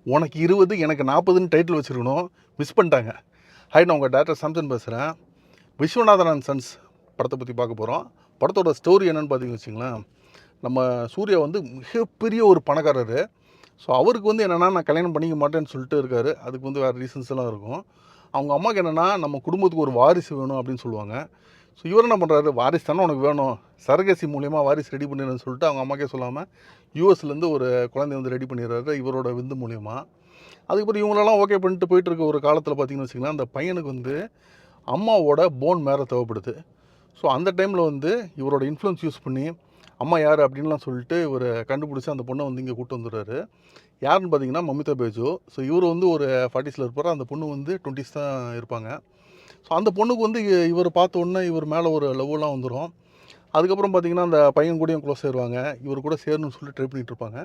உனக்கு 20 எனக்கு 40ன்னு டைட்டில் வச்சுருக்கணும், மிஸ் பண்ணிட்டாங்க. ஹாய், நான் உங்கள் டேரக்டர் சாம்சன் பேசுகிறேன். விஸ்வநாதன் அண்ட் சன்ஸ் படத்தை பற்றி பார்க்க போகிறோம். படத்தோட ஸ்டோரி என்னென்னு பார்த்தீங்கன்னு வச்சுங்களேன், நம்ம சூர்யா வந்து மிகப்பெரிய ஒரு பணக்காரர். ஸோ அவருக்கு வந்து என்னென்னா, நான் கல்யாணம் பண்ணிக்க மாட்டேன்னு சொல்லிட்டு இருக்காரு. அதுக்கு வந்து வேறு ரீசன்ஸ் எல்லாம் இருக்கும். அவங்க அம்மாவுக்கு என்னென்னா, நம்ம குடும்பத்துக்கு ஒரு வாரிசு வேணும் அப்படின்னு சொல்லுவாங்க. ஸோ இவர் என்ன பண்ணுறாரு, வாரிசு தானே உனக்கு வேணும், சரகசி மூலிமா வாரிசு ரெடி பண்ணிடுன்னு சொல்லிட்டு அவங்க அம்மாக்கே சொல்லாமல் யூஎஸ்லேருந்து ஒரு குழந்தைய வந்து ரெடி பண்ணிடுறாரு இவரோட விந்து மூலிமா. அதுக்கப்புறம் இவங்களெல்லாம் ஓகே பண்ணிட்டு போயிட்டு இருக்க ஒரு காலத்தில் பார்த்தீங்கன்னு வச்சுக்கலாம், அந்த பையனுக்கு வந்து அம்மாவோட போன் மேலே தேவைப்படுது. ஸோ அந்த டைமில் வந்து இவரோட இன்ஃப்ளூயன்ஸ் யூஸ் பண்ணி அம்மா யார் அப்படின்லாம் சொல்லிட்டு இவர் கண்டுபிடிச்சி அந்த பொண்ணை வந்து இங்கே கூப்பிட்டு வந்துடுறாரு. யாருன்னு பார்த்தீங்கன்னா மமிதா பேஜோ. ஸோ இவர் வந்து ஒரு 40ஸில் இருப்பார், அந்த பொண்ணு வந்து 20s தான் இருப்பாங்க. ஸோ அந்த பொண்ணுக்கு வந்து இவர் பார்த்த உடனே இவர் மேலே ஒரு லவ்லாம் வந்துடும். அதுக்கப்புறம் பார்த்திங்கன்னா அந்த பையன் கூடயும் க்ளோஸ் ஆயிடுவாங்க. இவர் கூட சேரணும்னு சொல்லி ட்ரை பண்ணிகிட்டு இருப்பாங்க.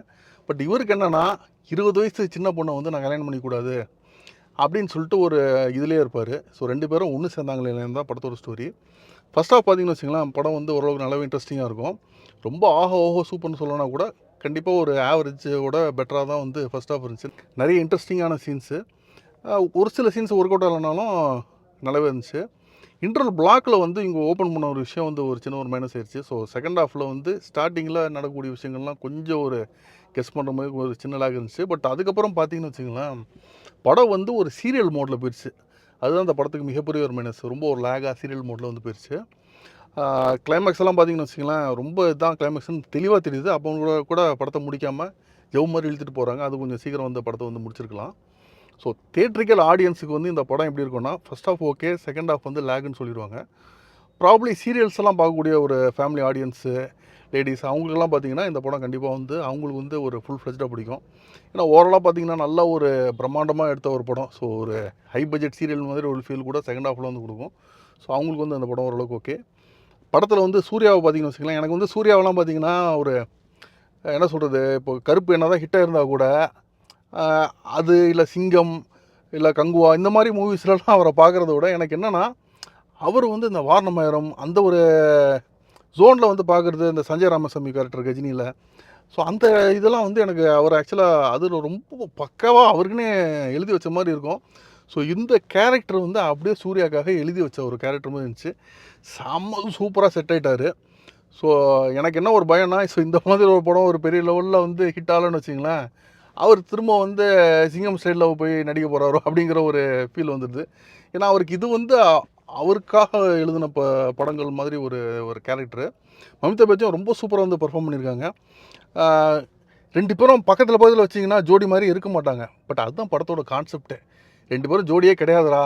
பட் இவருக்கு என்னென்னா, 20 வயசு சின்ன பொண்ணை வந்து நான் கல்யாணம் பண்ணிக்கூடாது அப்படின்னு சொல்லிட்டு ஒரு இதுலேயே இருப்பார். ஸோ 2 பேரும் ஒன்று சேர்ந்தாங்களே தான் படத்தோட ஸ்டோரி. ஃபஸ்ட் ஆஃப் பார்த்திங்கன்னு வச்சுங்களேன், படம் வந்து ஓரளவுக்கு நல்லாவே இன்ட்ரெஸ்டிங்காக இருக்கும். ரொம்ப ஓஹோ சூப்பர்னு சொல்லணும்னா கூட கண்டிப்பாக ஒரு ஆவரேஜோட பெட்டராக தான் வந்து ஃபஸ்ட் ஆஃப் இருந்துச்சு. நிறைய இன்ட்ரெஸ்டிங்கான சீன்ஸு, ஒரு சில சீன்ஸ் ஒர்க் அவுட் ஆகலைனாலும் நல்லாவே இருந்துச்சு. இன்டர்வல் பிளாக்கில் வந்து இங்கே ஓப்பன் பண்ண ஒரு விஷயம் வந்து ஒரு சின்ன ஒரு மைனஸ் ஆயிடுச்சு. ஸோ செகண்ட் ஹாஃபில் வந்து ஸ்டார்டிங்கில் நடக்கக்கூடிய விஷயங்கள்லாம் கொஞ்சம் ஒரு கெஸ் பண்ணுற மாதிரி ஒரு சின்ன லாக் இருந்துச்சு. பட் அதுக்கப்புறம் பார்த்தீங்கன்னு வச்சுங்களேன், படம் வந்து ஒரு சீரியல் மோடில் போயிடுச்சு. அதுதான் அந்த படத்துக்கு மிகப்பெரிய ஒரு மைனஸ். ரொம்ப ஒரு லேகாக சீரியல் மோடில் வந்து போயிடுச்சு. கிளைமேக்ஸ் எல்லாம் பார்த்தீங்கன்னு வச்சுங்களேன், ரொம்ப இதுதான் கிளைமேக்ஸ்னு தெளிவாக தெரியுது. அப்போ கூட படத்தை முடிக்காமல் ஜவ் மாதிரி இழுத்துட்டு போகிறாங்க. அது கொஞ்சம் சீக்கிரம் வந்து படத்தை வந்து முடிச்சிருக்கலாம். ஸோ தியேட்ரிக்கல் ஆடியன்ஸுக்கு வந்து இந்த படம் எப்படி இருக்குன்னா, first half okay, second half வந்து லேகுன்னு சொல்லிடுவாங்க. ப்ராப்ளி சீரியல்ஸ் எல்லாம் பார்க்கக்கூடிய ஒரு ஃபேமிலி ஆடியன்ஸு, லேடிஸ் அவங்களுக்கெல்லாம் பார்த்தீங்கன்னா இந்த படம் கண்டிப்பாக வந்து அவங்களுக்கு வந்து ஒரு ஃபுல் ஃப்ளெஜ்டாக பிடிக்கும். ஏன்னா ஓவராலாக பார்த்தீங்கன்னா நல்ல ஒரு பிரம்மாண்டமாக எடுத்த ஒரு படம். ஸோ ஒரு ஹை பட்ஜெட் சீரியல் மாதிரி ஒரு ஃபீல் கூட செகண்ட் ஹாஃபில் வந்து கொடுக்கும். ஸோ அவங்களுக்கு வந்து அந்த படம் ஓரளவுக்கு ஓகே. படத்தில் வந்து சூர்யாவை பார்த்தீங்கன்னு வச்சுக்கலாம், எனக்கு வந்து சூர்யாவெல்லாம் பார்த்தீங்கன்னா ஒரு என்ன சொல்கிறது, இப்போ கருப்பு என்ன தான் ஹிட்டாக இருந்தால் கூட அது இல்லை சிங்கம் இல்லை கங்குவா இந்த மாதிரி மூவிஸ்லாம் அவரை பார்க்குறத விட எனக்கு என்னென்னா, அவர் வந்து இந்த வாரணமாயிரம் அந்த ஒரு ஜோனில் வந்து பார்க்குறது, இந்த சஞ்சய் ராமசாமி கேரக்டர் கஜினியில். ஸோ அந்த இதெல்லாம் வந்து எனக்கு அவர் ஆக்சுவலாக அதில் ரொம்ப பக்காவாக அவருக்குன்னே எழுதி வச்ச மாதிரி இருக்கும். ஸோ இந்த கேரக்டர் வந்து அப்படியே சூர்யாக்காக எழுதி வச்ச ஒரு கேரக்டர் மாதிரி இருந்துச்சு. செம்ம சூப்பராக செட் ஆகிட்டார். ஸோ எனக்கு என்ன ஒரு பயம்னா, ஸோ இந்த மாதிரி ஒரு படம் ஒரு பெரிய லெவலில் வந்து ஹிட் ஆகலன்னு வச்சிங்களேன், அவர் திரும்ப வந்து சிங்கம் ஸ்டைலில் போய் நடிக்க போகிறாரோ அப்படிங்கிற ஒரு ஃபீல் வந்துடுது. ஏன்னா அவருக்கு இது வந்து அவருக்காக எழுதின படங்கள் மாதிரி ஒரு ஒரு கேரக்டரு. மமிதா பேச்சும் ரொம்ப சூப்பராக வந்து பெர்ஃபார்ம் பண்ணியிருக்காங்க. 2 பேரும் பக்கத்தில் பக்கத்தில் வச்சிங்கன்னா ஜோடி மாதிரி இருக்க மாட்டாங்க. பட் அதுதான் படத்தோட கான்செப்டே. 2 பேரும் ஜோடியே கிடையாதுடா,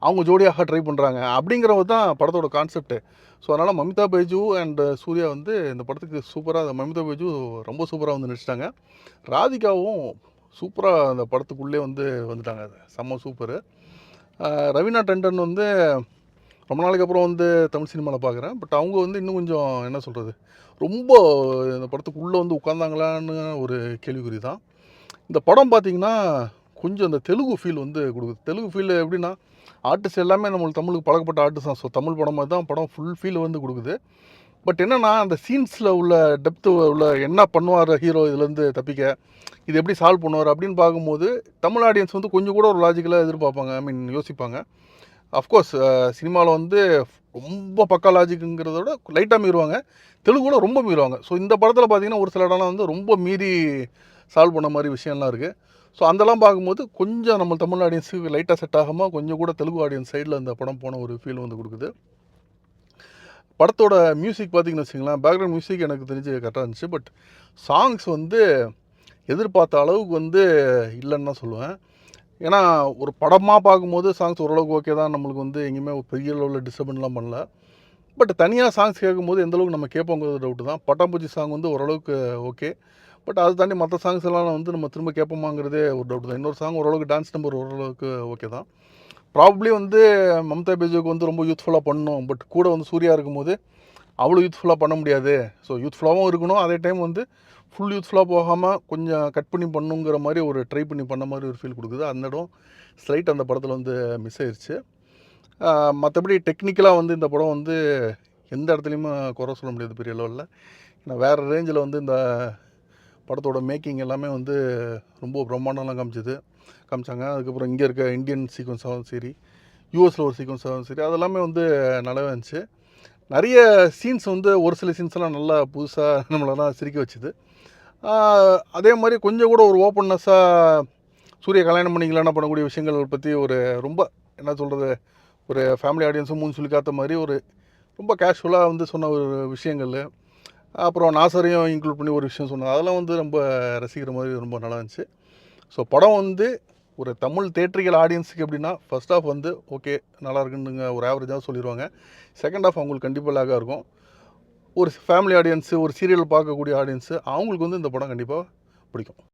அவங்க ஜோடியாக ட்ரை பண்ணுறாங்க அப்படிங்கிறது தான் படத்தோட கான்செப்ட்டு. ஸோ அதனால் மமிதா பைஜு அண்ட் சூர்யா வந்து இந்த படத்துக்கு சூப்பராக, மமிதா பைஜு ரொம்ப சூப்பராக வந்து நடிச்சிட்டாங்க. ராதிகாவும் சூப்பராக அந்த படத்துக்குள்ளே வந்து வந்துட்டாங்க. செம்ம சூப்பரு. ரவீனா டண்டன் வந்து ரொம்ப நாளைக்கு அப்புறம் வந்து தமிழ் சினிமாவில் பார்க்குறேன். பட் அவங்க வந்து இன்னும் கொஞ்சம் என்ன சொல்கிறது, ரொம்ப இந்த படத்துக்குள்ளே வந்து உட்காந்தாங்களான்னு ஒரு கேள்விக்குறி தான். இந்த படம் பார்த்திங்கன்னா கொஞ்சம் இந்த தெலுங்கு ஃபீல் வந்து கொடுக்குது. தெலுங்கு ஃபீல் எப்படின்னா, ஆர்டிஸ்ட் எல்லாமே நம்மளுக்கு தமிழுக்கு பழக்கப்பட்ட ஆர்டிஸ்ட் தான். ஸோ தமிழ் படம் மாதிரி தான் படம் ஃபுல் ஃபீல் வந்து கொடுக்குது. பட் என்னென்னா, அந்த சீன்ஸில் உள்ள டெப்த்து உள்ள என்ன பண்ணுவார் ஹீரோ இதுலேருந்து தப்பிக்க, இது எப்படி சால்வ் பண்ணுவார் அப்படின்னு பார்க்கும்போது தமிழ் ஆடியன்ஸ் வந்து கொஞ்சம் கூட ஒரு லாஜிக்கலாக எதிர்பார்ப்பாங்க, ஐ மீன் யோசிப்பாங்க. அஃப்கோர்ஸ் சினிமாவில் வந்து ரொம்ப பக்கா லாஜிக்குங்கிறத விட லைட்டாக மீறுவாங்க, தெலுங்குல ரொம்ப மீறுவாங்க. ஸோ இந்த படத்தில் பார்த்திங்கன்னா ஒரு சில இடம்லாம் வந்து ரொம்ப மீறி சால்வ் பண்ண மாதிரி விஷயம்லாம் இருக்குது. ஸோ அதெல்லாம் பார்க்கும்போது கொஞ்சம் நம்ம தமிழ் ஆடியன்ஸுக்கு லைட்டாக செட் ஆகாமல் கொஞ்சம் கூட தெலுங்கு ஆடியன்ஸ் சைடில் அந்த படம் போன ஒரு ஃபீல் வந்து கொடுக்குது. படத்தோட மியூசிக் பார்த்திங்கன்னு வச்சுங்களேன், பேக்ரவுண்ட் மியூசிக் எனக்கு தெரிஞ்சு கரெக்டாக இருந்துச்சு. பட் சாங்ஸ் வந்து எதிர்பார்த்த அளவுக்கு வந்து இல்லைன்னு தான் சொல்லுவேன். ஏன்னா ஒரு படமாக பார்க்கும்போது சாங்ஸ் ஓரளவுக்கு ஓகே தான், நம்மளுக்கு வந்து எங்கேயுமே ஒரு பெரிய லெவலில் டிஸ்டர்பன்லாம் பண்ணல. பட் தனியாக சாங்ஸ் கேட்கும்போது எந்தளவுக்கு நம்ம கேட்போங்கிறது டவுட்டு தான். பட்டாம்பூச்சி சாங் வந்து ஓரளவுக்கு ஓகே. பட் அதை தாண்டி மற்ற சாங்ஸ் எல்லாம் வந்து நம்ம திரும்ப கேட்போமாங்கிறதே ஒரு டவுட் தான். இன்னொரு சாங் ஓரளவுக்கு டான்ஸ் நம்பர் ஓரளவுக்கு ஓகே தான். ப்ராபப்ளி வந்து மம்தா பேஜுக்கு வந்து ரொம்ப யூத்ஃபுல்லாக பண்ணணும். பட் கூட வந்து சூர்யா இருக்கும்போது அவ்வளோ யூத்ஃபுல்லாக பண்ண முடியாது. ஸோ யூத்ஃபுல்லாகவும் இருக்கணும், அதே டைம் வந்து ஃபுல் யூத்ஃபுல்லாக போகாமல் கொஞ்சம் கட் பண்ணி பண்ணுங்கிற மாதிரி ஒரு ட்ரை பண்ணி பண்ண மாதிரி ஒரு ஃபீல் கொடுக்குது. அந்த இடம் ஸ்லைட் அந்த படத்தில் வந்து மிஸ் ஆயிடுச்சு. மற்றபடி டெக்னிக்கலாக வந்து இந்த படம் வந்து எந்த இடத்துலையுமே குறை சொல்ல முடியாது பெரிய லெவலில். ஏன்னா வேறு ரேஞ்சில் வந்து இந்த படத்தோட மேக்கிங் எல்லாமே வந்து ரொம்ப பிரம்மாண்டம்லாம் காமிச்சாங்க. அதுக்கப்புறம் இங்கே இருக்க இந்தியன் சீக்வன்ஸாகவும் சரி, யூஎஸில் ஒரு சீக்வன்ஸாகவும் சரி, அதெல்லாமே வந்து நல்லாவே இருந்துச்சு. நிறைய சீன்ஸ் வந்து ஒரு சில சீன்ஸ்லாம் நல்லா புதுசாக நம்மளெல்லாம் சிரிக்க வச்சுது. அதே மாதிரி கொஞ்சம் கூட ஒரு ஓப்பன்னஸ்ஸாக சூரிய கல்யாணம் பண்ணிக்கலாம்னா பண்ணக்கூடிய விஷயங்கள் பற்றி ஒரு ரொம்ப என்ன சொல்கிறது, ஒரு ஃபேமிலி ஆடியன்ஸும் மூணு சொல்லி காத்த மாதிரி ஒரு ரொம்ப கேஷுவலாக வந்து சொன்ன ஒரு விஷயங்கள், அப்புறம் நாசரையும் இன்க்ளூட் பண்ணி ஒரு விஷயம் சொன்னது, அதெல்லாம் வந்து ரொம்ப ரசிக்கிற மாதிரி ரொம்ப நல்லா இருந்துச்சு. ஸோ படம் வந்து ஒரு தமிழ் தேட்டரிக்கல் ஆடியன்ஸுக்கு எப்படின்னா, ஃபர்ஸ்ட் ஹாஃப் வந்து ஓகே நல்லா இருக்குன்னு ஒரு ஆவரேஜாக சொல்லிடுவாங்க. செகண்ட் ஹாஃப் அவங்களுக்கு கண்டிப்பாக லேக்காக இருக்கும். ஒரு ஃபேமிலி ஆடியன்ஸு, ஒரு சீரியல் பார்க்கக்கூடிய ஆடியன்ஸு, அவங்களுக்கு வந்து இந்த படம் கண்டிப்பாக பிடிக்கும்.